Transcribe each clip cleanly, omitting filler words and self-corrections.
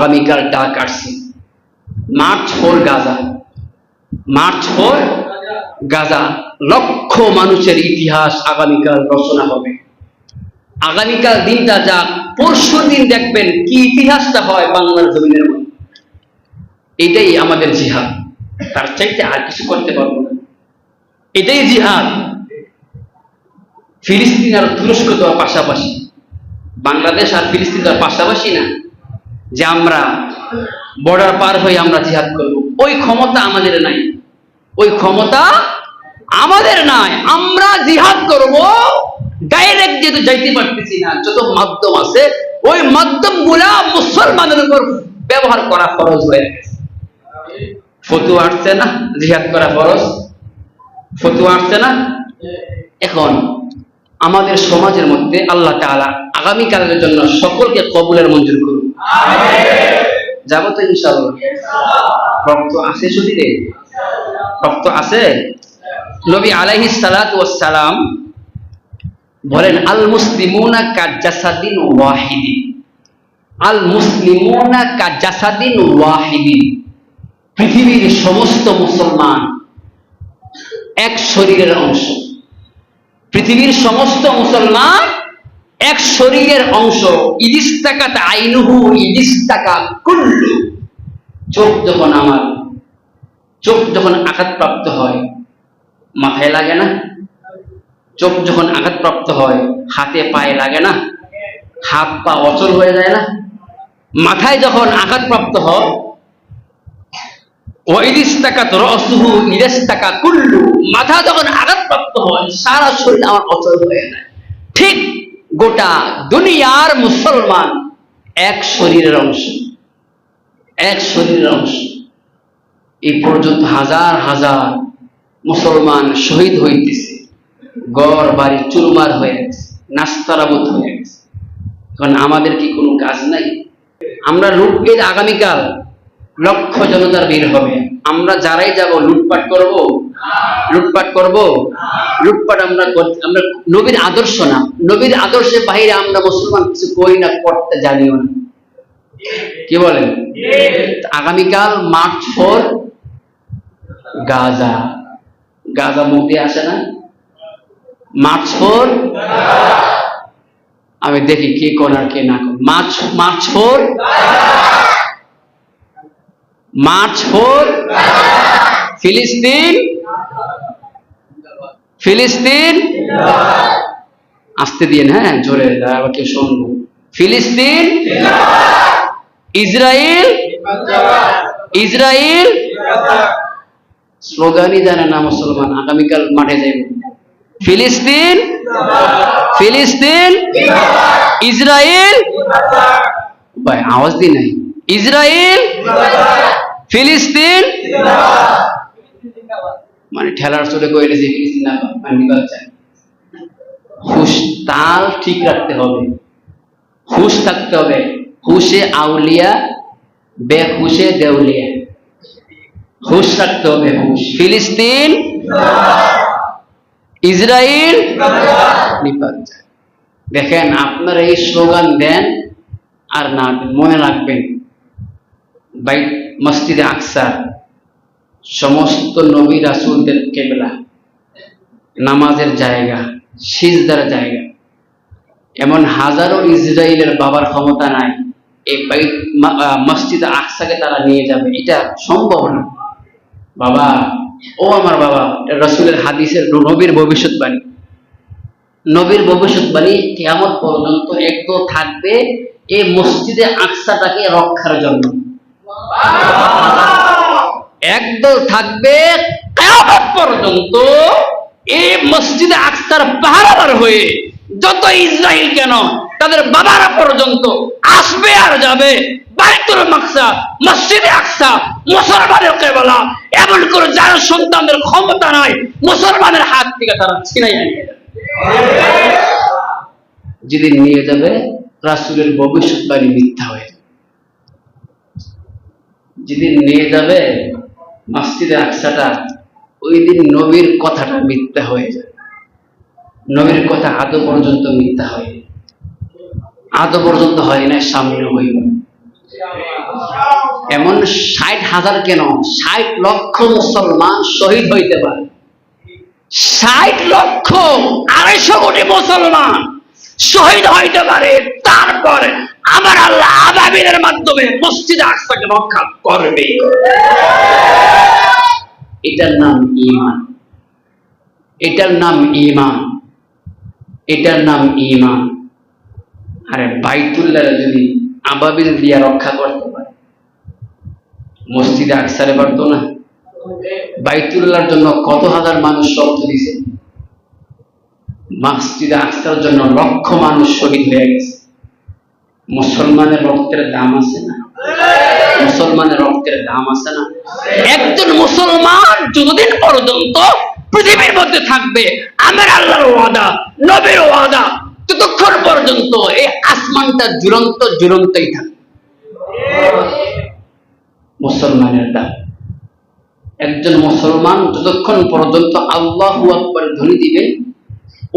আগামীকাল ডাক আসছে, March for Gaza, March for Gaza. লক্ষ মানুষের ইতিহাস আগামীকাল রচনা হবে। আগামীকাল দিনটা যাক, পরশু দিন দেখবেন কি ইতিহাসটা হয় বাংলার জমিনের মধ্যে। এটাই আমাদের জিহাদ, তার চাইতে আর কিছু করতে পারবো না। এটাই জিহাদ। ফিলিস্তিন আর তুরস্ক তো পাশাপাশি, বাংলাদেশ আর ফিলিস্তিন তো পাশাপাশি না যে আমরা বর্ডার পার হয়ে আমরা জিহাদ করব। ওই ক্ষমতা আমাদের নাই, ওই ক্ষমতা আমাদের নাই। আমরা জিহাদ করব ডাইরেক্ট, যেহেতু যাইতে পারতেছি না, যত মাধ্যম আছে ওই মাধ্যম গুলা মুসলমানের উপর ব্যবহার করা ফরজ হয়ে গেছে। ফতুয়া আসছে না জিহাদ করা ফরজ, ফতুয়া আসছে না। এখন আমাদের সমাজের মধ্যে আল্লাহ তাআলা আগামীকালের জন্য সকলকে কবুলের মঞ্জুর করুন। যাবো তো ইনশাআল্লাহ। রক্ত আছে শরীরে, রক্ত আছে। নবী আলাইহিস সালাতু ওয়াস সালাম বলেন, আল মুসলিমুনা কাজাসাদিন ওয়াহিদিন, আল মুসলিমুনা কাজাসাদিন ওয়াহিদিন। পৃথিবীর সমস্ত মুসলমান এক শরীরের অংশ। পৃথিবীর সমস্ত মুসলমান এক শরীরের অংশ। ইদিস্তাকাত আইনুহু ইদিস্তাকা কুল্লু। চোখ যখন আমার, চোখ যখন আঘাতপ্রাপ্ত হয় মাথায় লাগে না? চোখ যখন আঘাতপ্রাপ্ত হয় হাতে পায়ে লাগে না? হাত পা অচল হয়ে যায় না? মাথায় যখন আঘাতপ্রাপ্ত হয়, ওয়াইদিস্তাকাত রাসুহু ইদিস্তাকা কুল্লু। মাথা যখন আঘাতপ্রাপ্ত হয় সারা শরীর আমার অচল হয়ে যায়। ঠিক গোটা দুনিয়ার মুসলমান এক শরীরের অংশ, এক শরীরের অংশ। এই পর্যন্ত হাজার হাজার মুসলমান শহীদ হইতেছে, ঘর বাড়ি চুরমার হয়ে গেছে, নাস্তারাবুত হয়ে গেছে। এখন আমাদের কি কোনো কাজ নাই? আমরা লুটপাট, আগামীকাল লক্ষ জনতার ভিড় হবে, আমরা যারাই যাব লুটপাট করব, লুটপাট করব, লুটপাট আমরা আমরা নবীর আদর্শ না, নবীর আদর্শের বাইরে আমরা মুসলমান কিছু করি না, করতে জানিও না। কি বলেন? আগামীকাল মার্চ ফর গাজা। গাজা মুখে আসে না? মার্চ ফর, আমি দেখি কে কোন আর কে না কোন। March, March for, March for ফিলিস্তিন, ফিলিস্তিন। আসতে দিন, হ্যাঁ জোরে, আবার কেউ শুনবো। ফিলিস্তিন, ইসরায়েল, ইসরায়েল। স্লোগানই জানে না মুসলমান। আগামীকাল মাঠে যাইব। ফিলিস্তিন, ফিলিস্তিন, ইসরায়েল। ভাই আওয়াজ দি নাই। ইসরায়েল, ফিলিস্তিন। মানে ঠেলার চলে কইলে যে ফিলিস্তিন না আগামীকাল চাই। হুশ, তাল ঠিক রাখতে হবে, হুশ থাকতে হবে। হুশে আউলিয়া, বেহুশে দেউলিয়া। হুশ রাখতে হবে, হুশ। ফিলিস্তিন, ইসরায়েল, নিপাত। দেখেন আপনারা এই স্লোগান দেন আর না দেন, মনে রাখবেন বাইত মসজিদে আকসা সমস্ত নবী রাসূলদের কিবলা, নামাজের জায়গা, সিজদার জায়গা। এমন হাজারো ইসরায়েলের বাবার ক্ষমতা নাই এই বাইত মসজিদে আকসাকে তারা নিয়ে যাবে, এটা সম্ভব না। বাবা, ও আমার বাবা, রাসূলের হাদিসের, নবীর ভবিষ্যৎবাণী, নবীর ভবিষ্যৎবাণী কিয়ামত পর্যন্ত একদল থাকবে এই মসজিদে আকসাটাকে রক্ষার জন্য। একদল থাকবে কিয়ামত পর্যন্ত এই মসজিদে আকসার পাহারাদার হয়ে। যত ইসরায়েল কেন, তাদের বাবারা পর্যন্ত আসবে আর যাবে। বাইতুল মাকসাদ, মসজিদে আকসা মুসলমানের কিবলা। এমন করে যার সন্তানদের ক্ষমতা নাই, মুসলমানের হাত থেকে তারা ছিনাই নিয়ে যাবে। যেদিন নিয়ে যাবে রাসূলের ভবিষ্যৎবাণী মিথ্যা হয়ে যাবে। যেদিন নিয়ে যাবে মসজিদে আকসাটা, ওই দিন নবীর কথাটা মিথ্যা হয়ে যাবে। নবীর কথা আদৌ পর্যন্ত মিথ্যা হয়, আদৌ পর্যন্ত হয় না, সামনে হইবে। এমন 60,000 কেন, 60 লক্ষ মুসলমান শহীদ হইতে পারে। 60 লক্ষ 250 কোটি মুসলমান শহীদ হইতে পারে, তারপর আমার আল্লাহ আবাবিলের মাধ্যমে মসজিদ আকসাকে রক্ষা করবে। এটার নাম ঈমান, এটার নাম ঈমান, এটার নাম ঈমান। আরে বাইতুল্লাহ যদি আবাবিল দিয়া রক্ষা করতে পারে, মসজিদে আকসারে পারতো না? বাইতুল্লাহর জন্য কত হাজার মানুষ রক্ত দিয়েছে, মসজিদে আকসার জন্য লক্ষ মানুষ শহীদ হয়ে গেছে। মুসলমানের রক্তের দাম আছে না? মুসলমানের রক্তের দাম আছে না? একজন মুসলমান যতদিন পর্যন্ত পৃথিবীর মধ্যে থাকবে, আমার আল্লাহর ওয়াদা, নবীর ওয়াদা, ততক্ষণ পর্যন্ত এই আসমানটা ঝুলন্ত ঝুলন্তই থাকবে। মুসলমানের দাম, একজন মুসলমান যতক্ষণ পর্যন্ত আল্লাহু আকবার ধ্বনি দিবেন,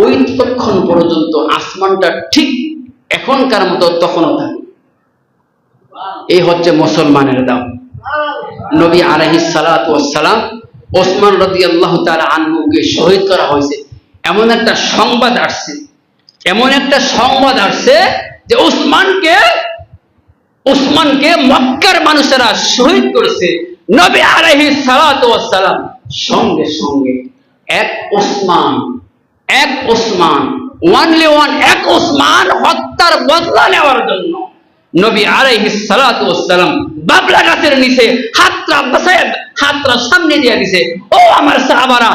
ওই ততক্ষণ পর্যন্ত আসমানটা ঠিক এখনকার মতো তখনও থাকবে। এই হচ্ছে মুসলমানের দাম। নবী আলাইহিস সালাতু ওয়াস সালাম ওসমান রাদিয়াল্লাহু তাআলা আনহুকে শহীদ করা হয়েছে, এমন একটা সংবাদ আসছে, এমন একটা সংবাদ আসছে যে উসমানকে মক্কার মানুষেরা শহীদ করেছে। নবী আলাইহিস সালাতু ওয়াস সালাম সঙ্গে সঙ্গে এক ওসমান ওয়ানলি ওয়ান, এক ওসমান হত্যার বদলা নেওয়ার জন্য নবী আলাইহিস সালাতু ওয়াস সালাম বাবলা গাছের নিচে হাতটা সামনে দিয়ে দিছে। ও আমার সাহাবারা,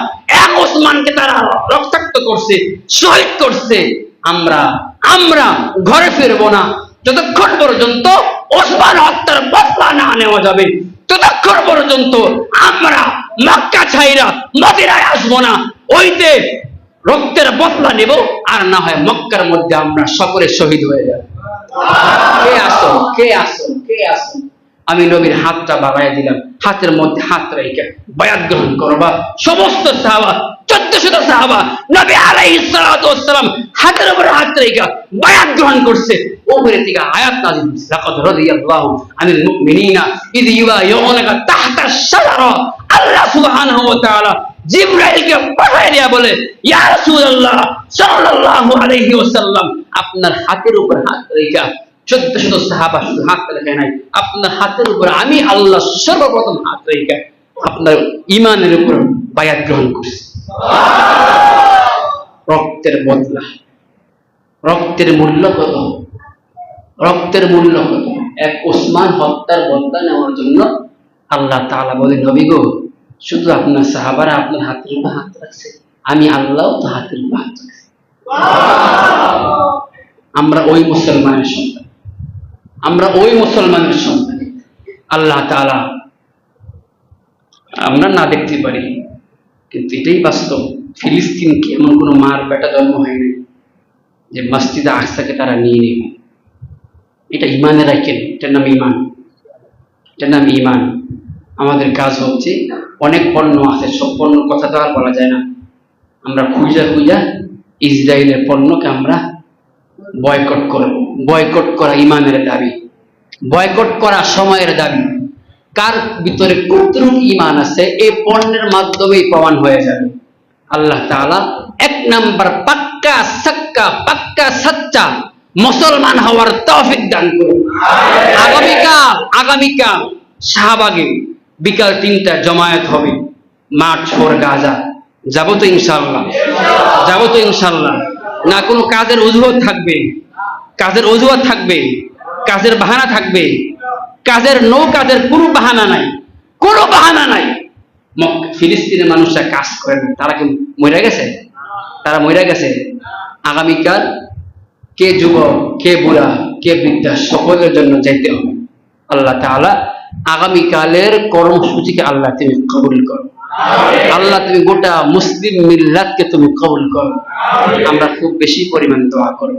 এক ওসমানকে তারা রক্তাক্ত করছে, শহীদ করছে। আমরা ঘরে ফিরবো না যতক্ষণ পর্যন্ত ওসমান হত্যার বদলা না নেওয়া যাবে, ততক্ষণ পর্যন্ত আমরা মক্কা ছাইরা মদিনায় আসবো না। ওইতে রক্তের বদলা নেব, আর না হয় মক্কার মধ্যে আমরা সকলে শহীদ হয়ে যাব। কে আসো, কে আসো, কে আসো? আমি নবীর হাতটা বাড়াইয়া দিলাম, হাতের মধ্যে হাত রেখে বায়াত গ্রহণ করবা। সমস্ত সাহাবা, 1400 সাহাবা নবী আলাইহিস সালাতু ওয়াস সালাম হাতের উপরে হাত রেখে বায়াত গ্রহণ করছে। উপরে থেকে আয়াত নাযিল হইছে, লাকাদ রাদিয়াল্লাহু আনিল মুমিনিনা ইয ইউবাইউনাকা তাহতা আশ-শাজারা। আল্লাহ সুবহানাহু ওয়া তাআলা জিবরাইলকে পাঠিয়ে দিয়া বলে, ইয়া রাসূলুল্লাহ সাল্লাল্লাহু আলাইহি ওয়াসাল্লাম, আপনার হাতের উপর হাত রেখে 1400 সাহাবা শুধু হাত রেখে নাই, আপনার হাতের উপর আমি আল্লাহ সর্বপ্রথম হাত রেখে আপনার ঈমানের উপর বায়াত গ্রহণ করছি। রক্তের বদলা, রক্তের মূল্য কত? রক্তের মূল্য কত? এক ওসমান হত্যার বদলা নেওয়ার জন্য আল্লাহ তাআলা বলে, নবী গো, শুধু আপনার সাহাবারা আপনার হাতের উপর হাত রাখছে, আমি আল্লাহ তো হাতের উপর হাত রাখছি। আমরা ওই মুসলমানের সন্তান, আমরা ওই মুসলমানের সন্তান। আল্লাহ তাআলা আমরা না দেখতে পারি, কিন্তু এটাই বাস্তব। ফিলিস্তিনকে এমন কোনো মার বেটা জন্ম হয়নি যে মসজিদে আকসাকে তারা নিয়ে নেবে। এটা ইমানে রাখেন, এটার নাম ইমান, এটার নাম ইমান। আমাদের কাজ হচ্ছে, অনেক পণ্য আছে, সব পণ্য কথা তো আর বলা যায় না। আমরা খুঁজা ইসরায়েলের পণ্যকে আমরা বয়কট করব। বয়কট করা ইমানের দাবি, বয়কট করা সময়ের দাবি। কার ভিতরে কতটুকু ইমান আছে এই পণ্যের মাধ্যমেই প্রমাণ হয়ে যাবে। আল্লাহ তাআলা 1 নাম্বার পাক্কা সাচ্চা মুসলমান হওয়ার তৌফিক দান করুন। আগামীকাল শাহবাগে বিকাল 3টায় জমায়েত হবে, মার্চ ফর গাজা। যাবো তো ইনশাআল্লাহ? যাবো তো ইনশাআল্লাহ? না কোনো কাজের অজুহাত থাকবে? কাজের অজুহাত থাকবে, কাজের বাহানা থাকবে? কাজের কোনো বাহানা নাই, কোনো বাহানা নাই। ফিলিস্তিনের মানুষরা কাজ করে না, তারা কি মরে গেছে? তারা মরে গেছে। আগামীকাল কে যুবক, কে বুড়া, কে বৃদ্ধা, সকলের জন্য যেতে হবে। আল্লাহ তাআলা আগামীকালের কর্মসূচিকে আল্লাহ তুমি কবুল করো। আল্লাহ তুমি গোটা মুসলিম মিল্লাতকে তুমি কবুল করো। আমরা খুব বেশি পরিমাণ দোয়া করব।